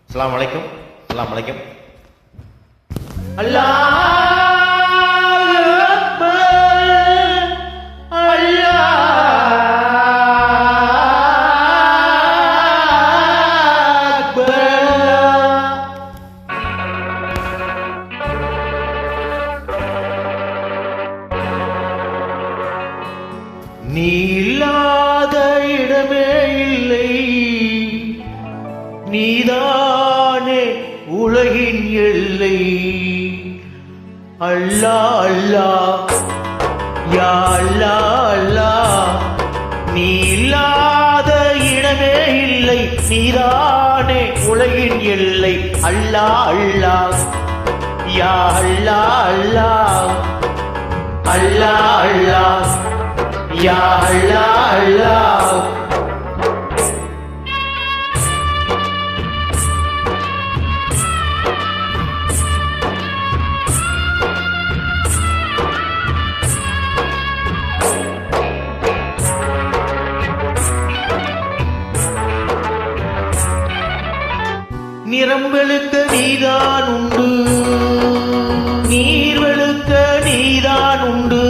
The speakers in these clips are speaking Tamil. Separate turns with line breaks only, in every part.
அஸ்ஸலாமு அலைக்கும். அஸ்ஸலாமு அலைக்கும்.
அல்லாஹ் அக்பர், அல்லாஹ் அக்பர். நீ இல்லாத இடமே இல்லை, நீதானே உலகின் எல்லை. அல்லாஹ் அல்லாஹ் யா அல்லாஹ் அல்லாஹ், நீ இல்லாத இடமே இல்லை, நீதானே உலகின் எல்லை. அல்லாஹ் அல்லாஹ் யா அல்லாஹ் அல்லாஹ், அல்லாஹ் அல்லாஹ் யா அல்லாஹ் அல்லாஹ். நிறம் வெளுக்க நீதான் உண்டு, நீர் வெளுக்க நீதான் உண்டு.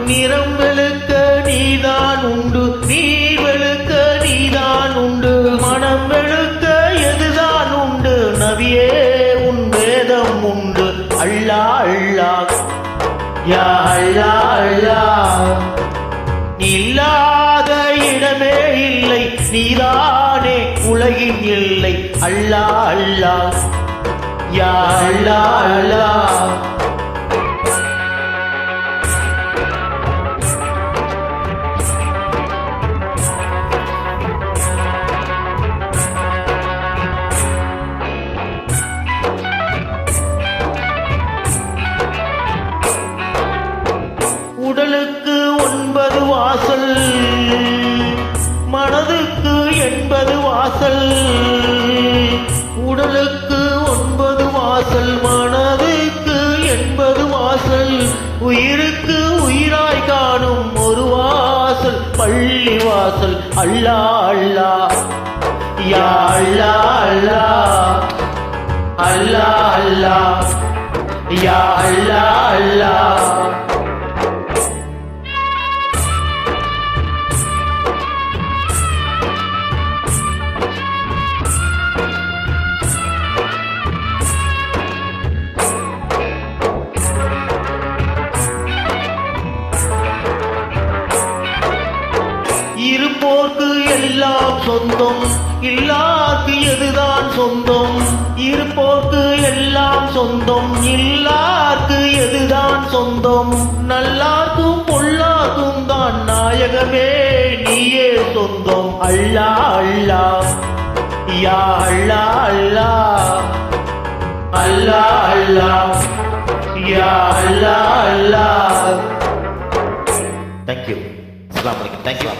நிறம் வெளுக்க நீதான் உண்டு, நீர் வெளுக்க நீதான் உண்டு. மனம் வெளுக்க எதுதான் உண்டு, நபியே உன் வேதம் உண்டு. அல்லாஹ் அல்லாஹ் யா அல்லாஹ் அல்லாஹ், இல்லாத இடமே இல்லை, நீதானே உலகின் இல்லை. அல்லாஹ் அல்லாஹ் யா அல்லாஹ் அல்லாஹ். உடலுக்கு 9 வாசல், மனதுக்கு 80 வாசல். உடலுக்கு 9 வாசல், மனதுக்கு 80 வாசல். உயிருக்கு உயிராய் காணும் ஒரு வாசல், பள்ளி வாசல். அல்லாஹ் அல்லாஹ் யா அல்லாஹ் அல்லாஹ், அல்லாஹ் அல்லாஹ் யா அல்லாஹ் அல்லாஹ். இருப்போர்க்கு எல்லாம் சொந்தம், இல்லார்க்கு எதுதான் சொந்தம். இருப்போர்க்கு எல்லாம் சொந்தம், இல்லார்க்கு எதுதான் சொந்தம். நல்லார்க்கும் பொல்லார்க்கும் தான் நாயகமே நீயே சொந்தம். அல்லாஹ் அல்லாஹ் யா அல்லாஹ் அல்லாஹ், அல்லாஹ் அல்லாஹ் யா அல்லாஹ் அல்லாஹ்.
தேங்க்யூ. அஸ்ஸலாமு அலைக்கும். தேங்க்யூ.